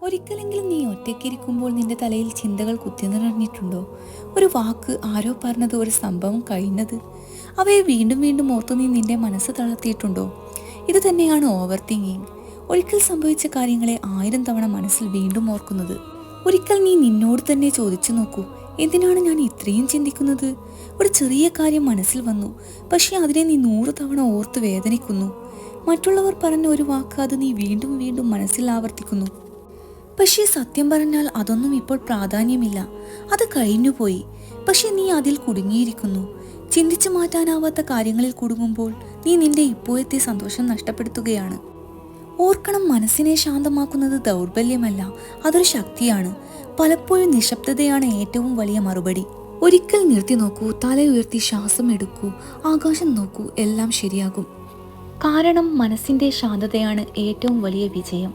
ഒരിക്കലെങ്കിലും നീ ഒറ്റയ്ക്കിരിക്കുമ്പോൾ നിന്റെ തലയിൽ ചിന്തകൾ കുത്തിനിറഞ്ഞിട്ടുണ്ടോ? ഒരു വാക്ക്, ആരോ പറഞ്ഞത്, ഒരു സംഭവം കഴിഞ്ഞത്, അവയെ വീണ്ടും വീണ്ടും ഓർത്തു നീ നിന്റെ മനസ്സ് തളർത്തിയിട്ടുണ്ടോ? ഇത് തന്നെയാണ് ഓവർ തിങ്കിങ്. ഒരിക്കൽ സംഭവിച്ച കാര്യങ്ങളെ 1000 തവണ മനസ്സിൽ വീണ്ടും ഓർക്കുന്നത്. ഒരിക്കൽ നീ നിന്നോട് തന്നെ ചോദിച്ചു നോക്കൂ, എന്തിനാണ് ഞാൻ ഇത്രയും ചിന്തിക്കുന്നത്? ഒരു ചെറിയ കാര്യം മനസ്സിൽ വന്നു, പക്ഷെ അതിനെ നീ 100 തവണ ഓർത്ത് വേദനിക്കുന്നു. മറ്റുള്ളവർ പറഞ്ഞ ഒരു വാക്ക്, അത് നീ വീണ്ടും വീണ്ടും മനസ്സിൽ ആവർത്തിക്കുന്നു. പക്ഷേ സത്യം പറഞ്ഞാൽ അതൊന്നും ഇപ്പോൾ പ്രാധാന്യമില്ല. അത് കഴിഞ്ഞുപോയി. പക്ഷെ നീ അതിൽ കുടുങ്ങിയിരിക്കുന്നു. ചിന്തിച്ചു മാറ്റാനാവാത്ത കാര്യങ്ങളിൽ കുടുങ്ങുമ്പോൾ നീ നിന്റെ ഇപ്പോഴത്തെ സന്തോഷം നഷ്ടപ്പെടുത്തുകയാണ്. ഓർക്കണം, മനസ്സിനെ ശാന്തമാക്കുന്നത് ദൗർബല്യമല്ല, അതൊരു ശക്തിയാണ്. പലപ്പോഴും നിശബ്ദതയാണ് ഏറ്റവും വലിയ മറുപടി. ഒരിക്കൽ നിർത്തി നോക്കൂ, തല ഉയർത്തി ശ്വാസം എടുക്കൂ, ആകാശം നോക്കൂ, എല്ലാം ശരിയാകും. കാരണം മനസ്സിന്റെ ശാന്തതയാണ് ഏറ്റവും വലിയ വിജയം.